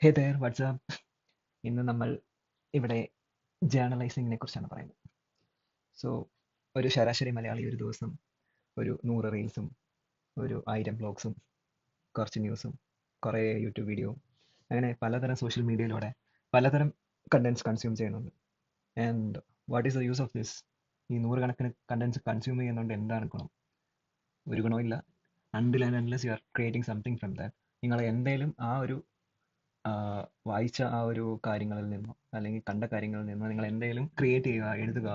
Hey there, WhatsApp. ഇന്ന് നമ്മൾ ഇവിടെ ജേർണലൈസിങ്ങിനെ കുറിച്ചാണ് പറയുന്നത്. സോ ഒരു ശരാശരി മലയാളി ഒരു ദിവസം ഒരു 100 റീൽസും ഒരു 1000 ബ്ലോഗ്സും കുറച്ച് ന്യൂസും കുറേ യൂട്യൂബ് വീഡിയോയും അങ്ങനെ പലതരം സോഷ്യൽ മീഡിയയിലൂടെ പലതരം കണ്ടന്റ്സ് കൺസ്യൂം ചെയ്യുന്നുണ്ട്. And what is the use of this? ഈ നൂറുകണക്കിന് കണ്ടന്റ്സ് കൺസ്യൂം ചെയ്യുന്നതുകൊണ്ട് എന്താണ് ഗുണം? ഒരു ഗുണവും ഇല്ല. Until and unless you are creating something from that. നിങ്ങൾ എന്തെങ്കിലും ആ ഒരു വായിച്ച ആ ഒരു കാര്യങ്ങളിൽ നിന്നോ അല്ലെങ്കിൽ കണ്ട കാര്യങ്ങളിൽ നിന്നോ നിങ്ങൾ എന്തെങ്കിലും ക്രിയേറ്റ് ചെയ്യുക, എഴുതുക,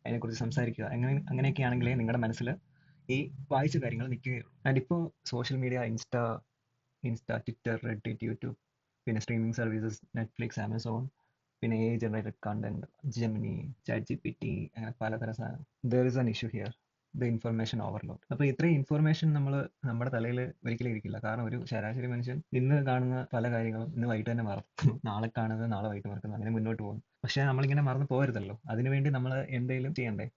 അതിനെക്കുറിച്ച് സംസാരിക്കുക, അങ്ങനെയൊക്കെയാണെങ്കിലേ നിങ്ങളുടെ മനസ്സിൽ ഈ വായിച്ച കാര്യങ്ങൾ നിൽക്കുകയുള്ളൂ. ആൻഡ് ഇപ്പോൾ social media, Twitter, Reddit, YouTube, പിന്നെ സ്ട്രീമിംഗ് സർവീസസ്, നെറ്റ്ഫ്ലിക്സ്, ആമസോൺ, പിന്നെ A generated content, Gemini, chat G P T, അങ്ങനെ പലതരം സാധനം. There is an issue here, the information overload. അപ്പോൾ ഇത്രയും ഇൻഫർമേഷൻ നമ്മുടെ തലയിൽ ഒരിക്കലും ഇരിക്കില്ല. കാരണം ഒരു ശരാശരി മനുഷ്യൻ ഇന്ന് കാണുന്ന പല കാര്യങ്ങളും ഇന്ന് വൈകിട്ട് തന്നെ മറക്കും. നാളെ കാണുന്നത് നാളെ വൈകിട്ട് മറക്കുന്നു, അങ്ങനെ മുന്നോട്ട് പോകും. പക്ഷേ നമ്മളിങ്ങനെ മറന്നു പോകരുതല്ലോ. അതിനുവേണ്ടി നമ്മൾ എന്തെങ്കിലും ചെയ്യണ്ടേ?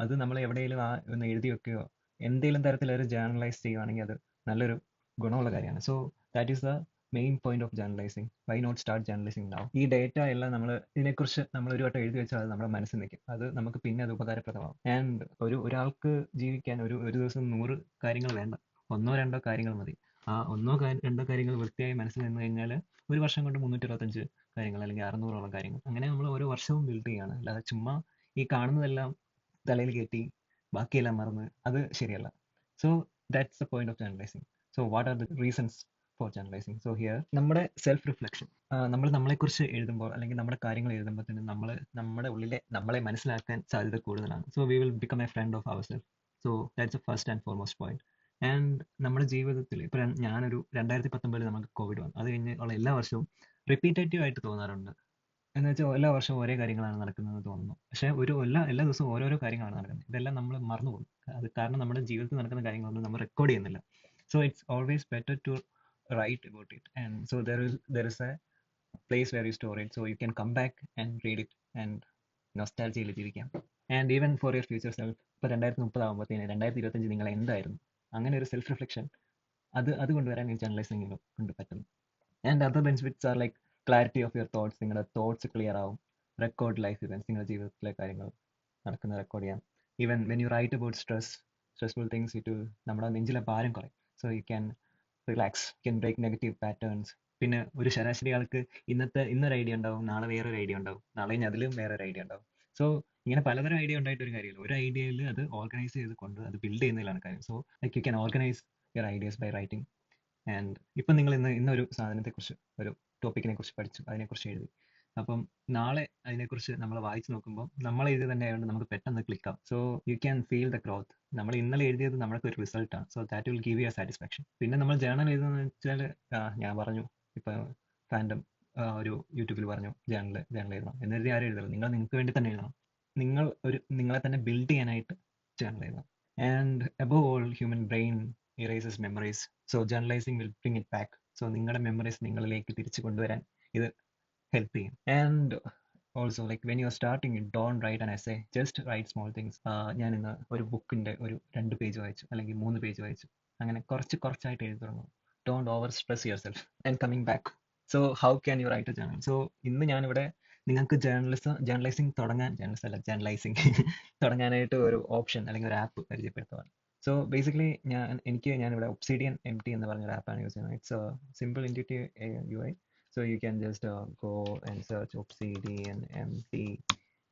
അത് നമ്മൾ എവിടെയെങ്കിലും ഒന്ന് എഴുതി വെക്കുകയോ എന്തെങ്കിലും തരത്തിൽ ഒരു ജേർണലൈസ് ചെയ്യുവാണെങ്കിൽ അത് നല്ലൊരു ഗുണമുള്ള കാര്യമാണ്. So that is the main point of journalizing. Why not start journalizing now? ഈ ഡേറ്റ എല്ലാം ഇതിനെക്കുറിച്ച് നമ്മൾ ഒരു വട്ടം എഴുതി വെച്ചാൽ അത് നമ്മുടെ മനസ്സിൽ നിൽക്കും. അത് നമുക്ക് പിന്നെ അത് ഉപകാരപ്രദമാകും. ആൻഡ് ഒരാൾക്ക് ജീവിക്കാൻ ഒരു ദിവസം 100 കാര്യങ്ങൾ വേണ്ട. ഒന്നോ രണ്ടോ കാര്യങ്ങൾ മതി. ആ ഒന്നോ രണ്ടോ കാര്യങ്ങൾ വൃത്തിയായി മനസ്സിൽ നിന്ന് കഴിഞ്ഞാൽ ഒരു വർഷം കൊണ്ട് 325 കാര്യങ്ങൾ അല്ലെങ്കിൽ 600ഓളം കാര്യങ്ങൾ അങ്ങനെ നമ്മൾ ഓരോ വർഷവും ബിൽഡ് ചെയ്യുകയാണ്. അല്ലാതെ ചുമ്മാ ഈ കാണുന്നതെല്ലാം തലയിൽ കയറ്റി ബാക്കിയെല്ലാം മറന്ന് അത് ശരിയല്ല. So that's the point of journalizing. So what are the reasons for journalizing? So here നമ്മുടെ സെൽഫ് റിഫ്ലക്ഷൻ. നമ്മൾ നമ്മളെക്കുറിച്ച് എഴുതുമ്പോൾ അല്ലെങ്കിൽ നമ്മുടെ കാര്യങ്ങൾ എഴുതുമ്പോൾ തന്നെ നമ്മുടെ ഉള്ളിലെ നമ്മളെ മനസ്സിലാക്കാൻ സാധ്യത കൂടുതലാണ്. So we will become a friend of our self. So that's a first and foremost point. And നമ്മുടെ ജീവിതത്തിൽ ഇപ്പം ഞാനൊരു 2019 നമുക്ക് കോവിഡ് വന്നു. അത് കഴിഞ്ഞ് ഉള്ള എല്ലാ വർഷവും റിപ്പീറ്റേറ്റീവ് ആയിട്ട് തോന്നാറുണ്ട്. എന്ന് വെച്ചാൽ എല്ലാ വർഷവും ഒരേ കാര്യങ്ങളാണ് നടക്കുന്നതെന്ന് തോന്നുന്നു. പക്ഷേ എല്ലാ ദിവസവും ഓരോരോ കാര്യങ്ങളാണ് നടക്കുന്നത്. ഇതെല്ലാം നമ്മൾ മറന്നു പോകും. അത് കാരണം നമ്മുടെ ജീവിതത്തിൽ നടക്കുന്ന കാര്യങ്ങളൊന്നും നമ്മൾ റെക്കോർഡ് ചെയ്യുന്നില്ല. So it's always better to write about it. And so there is a place where you store it, so you can come back and read it and nostalgia ജീവിക്കാം. And even for your future self. ഇപ്പോൾ 2030 ആകുമ്പോഴത്തേന് 2025 നിങ്ങൾ എന്തായിരുന്നു, അങ്ങനെ ഒരു self reflection അത് കൊണ്ടുവരാൻ ഈ journalising കൊണ്ട് പറ്റുന്നു. And other benefits are like clarity of your thoughts. നിങ്ങളുടെ തോട്ട്സ് ക്ലിയർ ആവും. റെക്കോർഡ് ലൈഫ് ഇവൻസ്, നിങ്ങളുടെ ജീവിതത്തിലെ കാര്യങ്ങൾ നടക്കുന്ന റെക്കോർഡ് ചെയ്യാം. Even when you write about stressful things, നമ്മുടെ നെഞ്ചിലെ ഭാരം കുറയും. So you can relax, can break negative patterns. പിന്നെ ഒരു ശരാശരി ആൾക്ക് ഇന്നൊരു ഐഡിയ ഉണ്ടാവും, നാളെ വേറൊരു ഐഡിയ ഉണ്ടാവും, നാളെ ഇനി അതിലും വേറൊരു ഐഡിയ ഉണ്ടാവും. സോ ഇങ്ങനെ പലതരം ഐഡിയ ഉണ്ടായിട്ട് ഒരു കാര്യമില്ല. ഒരു ഐഡിയയിൽ അത് ഓർഗനൈസ് ചെയ്ത് കൊണ്ട് അത് ബിൽഡ് ചെയ്യുന്നതിലാണ് കാര്യം. So like you can organise your ideas by writing. And ഇപ്പം നിങ്ങൾ ഇന്നൊരു സാധനത്തെക്കുറിച്ച്, ഒരു ടോപ്പിക്കിനെ കുറിച്ച് പഠിച്ചു, അതിനെക്കുറിച്ച് എഴുതി. അപ്പം നാളെ അതിനെക്കുറിച്ച് നമ്മൾ വായിച്ചു നോക്കുമ്പോൾ നമ്മൾ എഴുതി തന്നെ ആയതുകൊണ്ട് നമുക്ക് പെട്ടെന്ന് ക്ലിക്ക് ആവും. So you can feel the growth. നമ്മൾ ഇന്നലെ എഴുതിയത് നമ്മൾക്ക് ഒരു റിസൾട്ടാണ്. So that will give you A satisfaction. പിന്നെ നമ്മൾ ജേർണൽ എഴുതുന്നത് വെച്ചാൽ ഞാൻ പറഞ്ഞു ഇപ്പം ഫാൻഡം ഒരു യൂട്യൂബിൽ പറഞ്ഞു ജേർണൽ എഴുതണം എന്നെഴുതി ആരും എഴുതണം. നിങ്ങൾക്ക് വേണ്ടി തന്നെ എഴുതണം. നിങ്ങളെ തന്നെ ബിൽഡ് ചെയ്യാനായിട്ട് ജേർണൽ എഴുതണം. And above all, human brain erases memories. So journalizing will bring it back. So നിങ്ങളുടെ മെമ്മറീസ് നിങ്ങളിലേക്ക് തിരിച്ചു കൊണ്ടുവരാൻ ഇത് ഹെൽപ്പ് ചെയ്യും. And also like when you are starting it, don't write an essay, just write small things. ഞാൻ ഇന്ന് ഒരു ബുക്കിന്റെ ഒരു 2 പേജ് വായിച്ചു അല്ലെങ്കിൽ 3 പേജ് വായിച്ചു. അങ്ങനെ കുറച്ചായിട്ട് എഴുതി തുടങ്ങും. Don't over stress your self. And coming back, so how can you write a journal? So ഇന്ന് ഞാനിവിടെ നിങ്ങൾക്ക് ജേർണലൈസിങ് തുടങ്ങാൻ, ജേർണലിസ്റ്റ് അല്ല ജേർണലൈസിങ് തുടങ്ങാനായിട്ട് ഒരു ഓപ്ഷൻ അല്ലെങ്കിൽ ഒരു ആപ്പ് പരിചയപ്പെടുത്തുവാണ്. സോ ബേസിക്കലി ഞാനിവിടെ ഒബ്സിഡിയൻ MT എന്ന് പറഞ്ഞൊരു ആപ്പാണ് യൂസ് ചെയ്യുന്നത്. It's simple intuitive UI. So you can just go and search Obsidian MT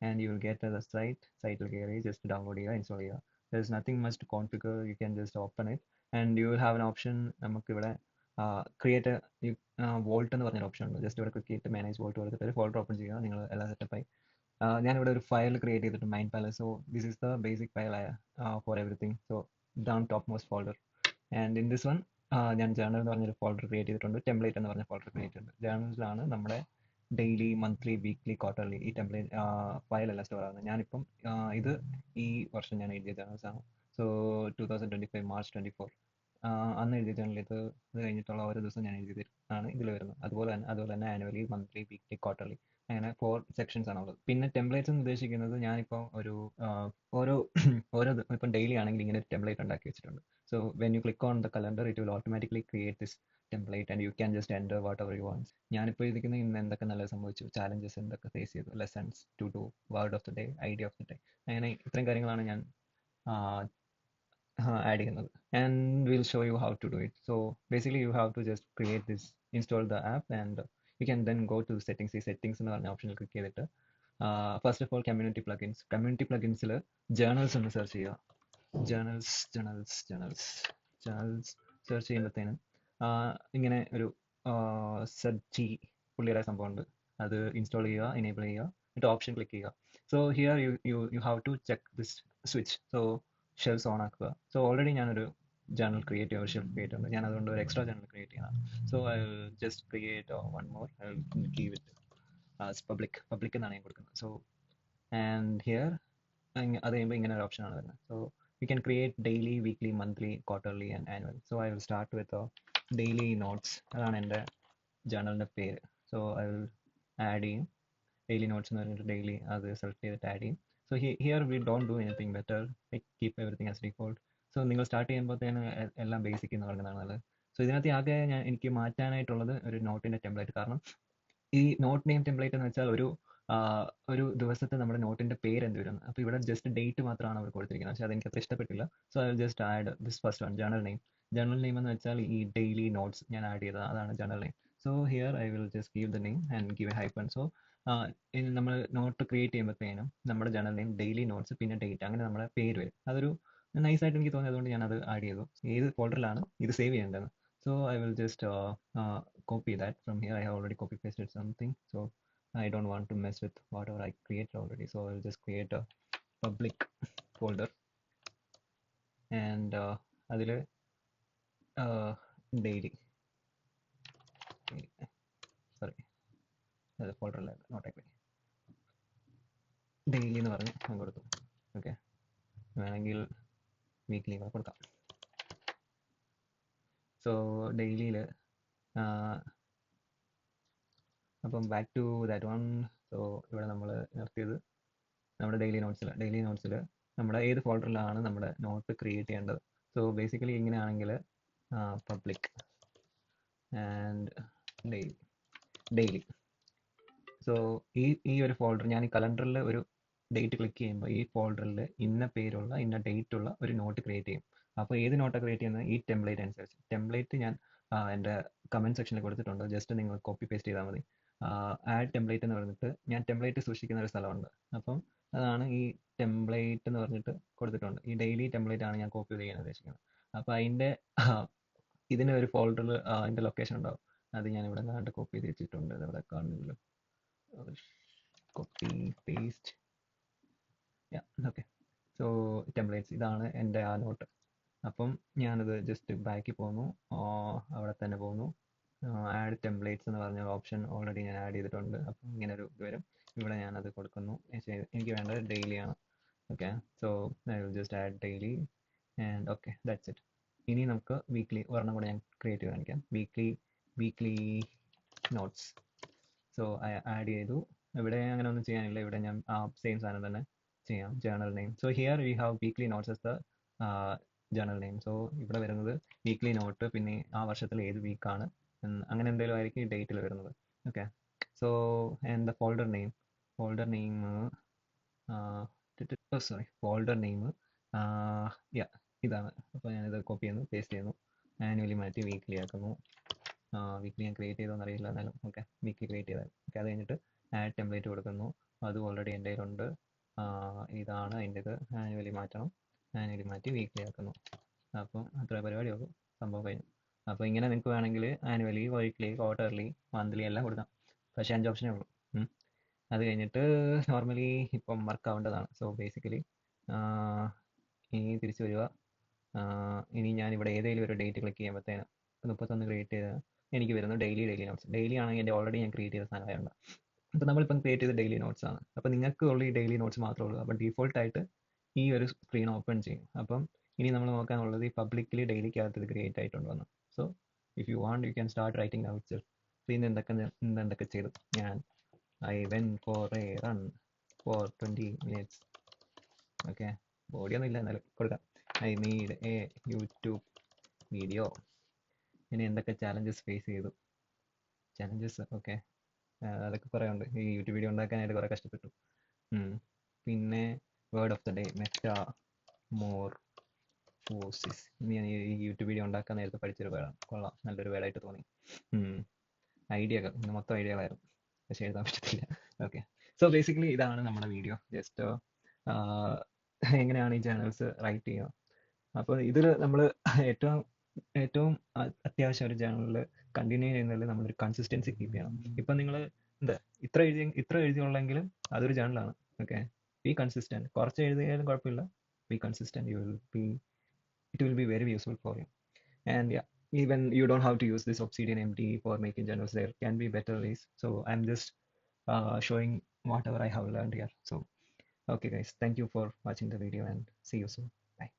and you will get the site will കയറി just download ചെയ്യുക, install ചെയ്യുക. There's nothing much to configure. You can just open it and you will have an option. നമുക്കിവിടെ create volt എന്ന് പറഞ്ഞൊരു option ഉണ്ട്. Just ഇവിടെ click ചെയ്തിട്ട് manage volt കൊടുത്തിട്ട് ഒരു ഫോൾഡർ ഓപ്പൺ ചെയ്യുക. നിങ്ങൾ എല്ലാം സെറ്റപ്പായി. ഞാനിവിടെ ഒരു ഫയൽ ക്രിയേറ്റ് ചെയ്തിട്ട് mind palace. So this is the basic file for everything. So ഇതാണ് top most folder. And in this one ഞാൻ ജേർണൽ എന്ന് പറഞ്ഞൊരു ഫോൾഡർ ക്രിയേറ്റ് ചെയ്തിട്ടുണ്ട്. ടെംപ്ലേറ്റ് എന്ന് പറഞ്ഞ ഫോൾഡർ ക്രിയേറ്റ് ചെയ്തിട്ടുണ്ട്. ജേർണൽസിലാണ് നമ്മുടെ ഡെയിലി, മന്ത്ലി, വീക്ക്ലി, ക്വാർട്ടർലി ഈ ടെംപ്ലേറ്റ് ഫയലെല്ലാം സ്റ്റോർ ആകുന്നത്. ഞാനിപ്പം ഇത് ഈ വർഷം ഞാൻ എഴുതിയ ജേർണൽസ് ആണ്. സോ 2025 മാർച്ച് 24 അന്ന് എഴുതിയ ജേർണൽ ഇത് കഴിഞ്ഞിട്ടുള്ള ഓരോ ദിവസം ഞാൻ എഴുതിയത് ആണ് ഇതിൽ വരുന്നത്. അതുപോലെ തന്നെ ആനുവലി, മന്ത്ലി, വീക്ക്ലി, ക്വാർട്ടർലി അങ്ങനെ 4 സെക്ഷൻസ് ആണ് ഉള്ളത്. പിന്നെ ടെംപ്ലേറ്റ്സ് എന്ന് ഉദ്ദേശിക്കുന്നത് ഞാനിപ്പോൾ ഓരോ ഇപ്പം ഡെയിലി ആണെങ്കിൽ ഇങ്ങനെ ഒരു ടെംപ്ലേറ്റ് ഉണ്ടാക്കി വെച്ചിട്ടുണ്ട്. So when you click on the calendar, it will automatically create this template and you can just enter whatever you want. ഞാനിപ്പോൾ ഇരിക്കുന്ന ഇന്ന് എന്തൊക്കെ നല്ലത് സംഭവിച്ചു, ചാലഞ്ചസ് എന്തൊക്കെ ഫേസ് ചെയ്തു, lessons to do, word of the day, idea of the day, അങ്ങനെ ഇത്രയും കാര്യങ്ങളാണ് ഞാൻ add ചെയ്യുന്നത്. And we'll show you how to do it. So basically you have to just create this, install the app, and you can then go to settings. ഈ settings എന്ന് പറഞ്ഞ ഓപ്ഷനിൽ click ചെയ്തിട്ട് first of all community plugins. Community പ്ലഗിൻസിൽ journals ഒന്ന് search ചെയ്യുക. Journals search ചെയ്യുമ്പോഴത്തേനും ഇങ്ങനെ ഒരു സെർച്ച് പുള്ളിയുടെ സംഭവമുണ്ട്. അത് ഇൻസ്റ്റാൾ ചെയ്യുക, എനേബിൾ ചെയ്യുക, എന്നിട്ട് ഓപ്ഷൻ ക്ലിക്ക് ചെയ്യുക. So here you have to check this switch. So shells on ആക്കുക. സോ ഓൾറെഡി ഞാനൊരു ജേർണൽ ക്രിയേറ്റ് ചെയ്യുക, ഒരു ഷെൽ ക്രിയേറ്റ് ചെയ്യുന്നത്. ഞാൻ അതുകൊണ്ട് ഒരു എക്സ്ട്രാ ജേർണൽ ക്രിയേറ്റ് ചെയ്യണം. So I will just create one more. I will give it as public എന്നാണ് ഞാൻ കൊടുക്കുന്നത്. സോ ആൻഡ് ഹിയർ അത് കഴിയുമ്പോൾ ഇങ്ങനെ ഒരു ഓപ്ഷനാണ് വരുന്നത്. So you can create daily, weekly, monthly, quarterly and annual. So I will start with daily notes. അതാണ് എൻ്റെ ജേർണലിൻ്റെ പേര്. സോ ഐ വിൽ ആഡ് ചെയ്യും ഡെയിലി നോട്ട്സ് എന്ന് പറഞ്ഞിട്ട് ഡെയിലി അത് സെലക്ട് ചെയ്തിട്ട് ആഡ് ചെയ്യും. So here we don't do anything better, keep everything as default. So നിങ്ങൾ സ്റ്റാർട്ട് ചെയ്യുമ്പോഴത്തേന് എല്ലാം ബേസിക് എന്ന് പറയുന്നതാണ് നല്ലത്. സോ ഇതിനകത്ത് ആകെ എനിക്ക് മാറ്റാനായിട്ടുള്ളത് ഒരു നോട്ടിൻ്റെ ടെംപ്ലേറ്റ്. കാരണം ഈ നോട്ട് നെയിം ടെംപ്ലേറ്റ് എന്ന് വെച്ചാൽ ഒരു ദിവസത്തെ നമ്മുടെ നോട്ടിന്റെ പേര് എന്ത് വരും. അപ്പോൾ ഇവിടെ ജസ്റ്റ് ഡേറ്റ് മാത്രമാണ് അവർ കൊടുത്തിരിക്കുന്നത്. പക്ഷേ അതെനിക്ക് അത്ര ഇഷ്ടപ്പെട്ടില്ല. So I will just add this first one, journal name. Journal name എന്ന് വെച്ചാൽ ഈ ഡെയിലി നോട്ട്സ് ഞാൻ ആഡ് ചെയ്തത്, അതാണ് journal name. So here I will just give the name and give a hyphen. So നമ്മൾ നോട്ട് ക്രിയേറ്റ് ചെയ്യുമ്പോഴത്തേനും നമ്മുടെ journal name, daily notes, പിന്നെ ഡേറ്റ്, അങ്ങനെ നമ്മുടെ പേര് വരും. അതൊരു നൈസായിട്ട് എനിക്ക് തോന്നി, അതുകൊണ്ട് ഞാൻ അത് ആഡ് ചെയ്തു. ഏത് ഫോൾഡറിലാണ് ഇത് സേവ് ചെയ്യേണ്ടത്. So I will just copy that from here. I have already copy pasted something, so I don't want to mess with whatever I created already. So I will just create a public folder, and അതിൽ daily, sorry, അത് ഫോൾഡറിൽ നോട്ടേക്ക് daily എന്ന് പറഞ്ഞ് ഞാൻ കൊടുത്തു. Okay, വേണമെങ്കിൽ weekly കൊടുക്കാം. So ഡെയിലിയിൽ അപ്പം back to that one. So ഇവിടെ നമ്മൾ നിർത്തിയത് നമ്മുടെ ഡെയിലി നോട്ട്സിൽ നമ്മുടെ ഏത് ഫോൾഡറിലാണ് നമ്മുടെ നോട്ട് ക്രിയേറ്റ് ചെയ്യേണ്ടത്. സോ ബേസിക്കലി ഇങ്ങനെയാണെങ്കിൽ പബ്ലിക് ആൻഡ് ഡെയിലി. സോ ഈ ഒരു ഫോൾഡർ, ഞാൻ ഈ കലണ്ടറിൽ ഒരു ഡേറ്റ് ക്ലിക്ക് ചെയ്യുമ്പോൾ ഈ ഫോൾഡറിൽ ഇന്ന പേരുള്ള ഇന്ന ഡേറ്റ് ഉള്ള ഒരു നോട്ട് ക്രിയേറ്റ് ചെയ്യും. അപ്പോൾ ഏത് നോട്ടാണ് ക്രിയേറ്റ് ചെയ്യുന്നത്, ഈ ടെംപ്ലേറ്റ് അനുസരിച്ച്. ടെംപ്ലേറ്റ് ഞാൻ എൻ്റെ കമൻറ്റ് സെക്ഷനിൽ കൊടുത്തിട്ടുണ്ട്, ജസ്റ്റ് നിങ്ങൾ കോപ്പി പേസ്റ്റ് ചെയ്താൽ മതി. ആഡ് ടെംപ്ലേറ്റ് എന്ന് പറഞ്ഞിട്ട് ഞാൻ ടെംപ്ലേറ്റ് സൂക്ഷിക്കുന്ന ഒരു സ്ഥലമുണ്ട്. അപ്പം അതാണ് ഈ ടെംപ്ലേറ്റ് എന്ന് പറഞ്ഞിട്ട് കൊടുത്തിട്ടുണ്ട്. ഈ ഡെയിലി ടെംപ്ലേറ്റ് ആണ് ഞാൻ കോപ്പി ചെയ്യാൻ ഉദ്ദേശിക്കുന്നത്. അപ്പോൾ അതിൻ്റെ ഇതിന് ഒരു ഫോൾഡറിൽ അതിൻ്റെ ലൊക്കേഷൻ ഉണ്ടാവും. അത് ഞാൻ ഇവിടെ കണ്ട് കോപ്പി ചെയ്ത് വെച്ചിട്ടുണ്ട്. ഇവിടെ കാണുന്നില്ല, copy paste. Okay, so templates, ഇതാണ് എൻ്റെ ആ നോട്ട്. അപ്പം ഞാനത് ജസ്റ്റ് ബാക്കിൽ പോന്നു, അവിടെ തന്നെ പോന്നു. ആഡ് ടെംപ്ലേറ്റ്സ് എന്ന് പറഞ്ഞ ഓപ്ഷൻ ഓൾറെഡി ഞാൻ ആഡ് ചെയ്തിട്ടുണ്ട്. അപ്പം ഇങ്ങനെ ഒരു ഇത് വരും. ഇവിടെ ഞാനത് കൊടുക്കുന്നു. എനിക്ക് വേണ്ടത് ഡെയിലി ആണ്. Okay, so I will just add daily and okay, that's it. ഇനി നമുക്ക് വീക്ക്ലി ഒരെണ്ണം കൂടെ ഞാൻ ക്രിയേറ്റ് ചെയ്ത് കാണിക്കാം. Weekly notes. സോ ആഡ് ചെയ്തു. ഇവിടെ അങ്ങനെ ഒന്നും ചെയ്യാനില്ല. ഇവിടെ ഞാൻ ആ സെയിം സാധനം തന്നെ ചെയ്യാം, journal name. So here we have weekly notes S the journal name. So ഇവിടെ വരുന്നത് വീക്ക്ലി നോട്ട്, പിന്നെ ആ വർഷത്തിൽ ഏത് വീക്കാണ് അങ്ങനെ എന്തെങ്കിലും ആയിരിക്കും ഈ ഡേറ്റിൽ വരുന്നത്. Okay, so and the folder name ഇതാണ്. അപ്പോൾ ഞാനിത് കോപ്പി ചെയ്യുന്നു, പേസ്റ്റ് ചെയ്യുന്നു, ആനുവലി മാറ്റി വീക്ക്ലി ആക്കുന്നു. വീക്ക്ലി ഞാൻ ക്രിയേറ്റ് ചെയ്തോന്ന് അറിയില്ല, എന്നാലും ഓക്കെ, വീക്ക്ലി ക്രിയേറ്റ് ചെയ്താൽ. ഓക്കെ, അത് കഴിഞ്ഞിട്ട് ആഡ് ടെംപ്ലേറ്റ് കൊടുക്കുന്നു. അത് ഓൾറെഡി എൻ്റെ കയ്യിലുണ്ട്. ഇതാണ് അതിൻ്റെ ഇത്. ആനുവലി മാറ്റണം, ആനുവലി മാറ്റി വീക്ക്ലി ആക്കുന്നു. അപ്പം അത്ര പരിപാടിയുള്ളൂ, സംഭവം കഴിഞ്ഞു. അപ്പോൾ ഇങ്ങനെ നിങ്ങൾക്ക് വേണമെങ്കിൽ ആനുവലി, വീക്ക്ലി, ക്വാർട്ടർലി, മന്ത്ലി എല്ലാം കൊടുക്കാം. പക്ഷേ 5 ഓപ്ഷനേ ഉള്ളൂ. അത് കഴിഞ്ഞിട്ട് നോർമലി ഇപ്പം വർക്ക് ആവേണ്ടതാണ്. സോ ബേസിക്കലി ഇനി തിരിച്ചു വരിക. ഇനി ഞാൻ ഇവിടെ ഏതെങ്കിലും ഒരു ഡേറ്റ് ക്ലിക്ക് ചെയ്യുമ്പോഴത്തേന് 31 ക്രിയേറ്റ് ചെയ്ത് എനിക്ക് വരുന്നു ഡെയിലി നോട്ട്സ്. ഡെയിലി ആണെങ്കിൽ എൻ്റെ ഓൾറെഡി ഞാൻ ക്രിയേറ്റ് ചെയ്ത സാധനമായുണ്ട്. അപ്പോൾ നമ്മളിപ്പം ക്രിയേറ്റ് ചെയ്ത ഡെയിലി നോട്ട്സ് ആണ്. അപ്പോൾ നിങ്ങൾക്ക് ഉള്ള ഈ ഡെയിലി നോട്ട്സ് മാത്രമേ ഉള്ളൂ. അപ്പം ഡീഫോൾട്ടായിട്ട് ഈ ഒരു സ്ക്രീൻ ഓപ്പൺ ചെയ്യും. അപ്പം ഇനി നമ്മൾ നോക്കാനുള്ളത് ഈ പബ്ലിക്കലി ഡെയിലിക്കകത്ത് ഇത് ക്രിയേറ്റ് ആയിട്ടുണ്ടെന്ന്. So if you want you can start writing now itself. അപ്പോൾ ഇന്ന് എന്തൊക്കെ ചെയ്തു ഞാൻ. I went for a run for 20 minutes. Okay, ബോഡിയൊന്നും ഇല്ല, എന്നാലും കൊടുക്കാം. I made a YouTube video. ഇനി എന്തൊക്കെ ചാലഞ്ചസ് ഫേസ് ചെയ്തു. ചാലഞ്ചസ് ഓക്കെ, അതൊക്കെ കുറേ ഉണ്ട്. ഈ യൂട്യൂബ് വീഡിയോ ഉണ്ടാക്കാനായിട്ട് കുറേ കഷ്ടപ്പെട്ടു. പിന്നെ വേർഡ് ഓഫ് ദ ഡേ മെറ്റാമോർ ഫോസിസ്. ഇനി ഞാൻ ഈ യൂട്യൂബ് വീഡിയോ ഉണ്ടാക്കാൻ നേരത്തെ പഠിച്ചൊരു വേർഡാണ്. കൊള്ളാം, നല്ലൊരു വേർഡായിട്ട് തോന്നി. ഐഡിയകൾ, ഇന്ന് മൊത്തം ഐഡിയകളായിരുന്നു, പക്ഷെ എഴുതാൻ പറ്റത്തില്ല. ഓക്കെ, സോ ബേസിക്കലി ഇതാണ് നമ്മുടെ വീഡിയോ. ജസ്റ്റ് എങ്ങനെയാണ് ഈ ജേർണൽസ് റൈറ്റ് ചെയ്യുക. അപ്പോൾ ഇതിൽ നമ്മൾ ഏറ്റവും ഏറ്റവും അത്യാവശ്യം ഒരു ജേർണലിൽ കണ്ടിന്യൂ ചെയ്യുന്നതിൽ നമ്മളൊരു കൺസിസ്റ്റൻസി കീപ്പ് ചെയ്യണം. ഇപ്പം നിങ്ങൾ ഇത്ര എഴുതിയുള്ളെങ്കിലും അതൊരു ജേർണലാണ്. Okay, B consistent. കുറച്ച് എഴുതിയാലും കുഴപ്പമില്ല, B consistent. It will be very useful for you. And yeah, even you don't have to use this Obsidian MD for making journals. There can be better ways. So I'm just showing whatever I have learned here. So okay guys, thank you for watching the video and see you soon. Bye.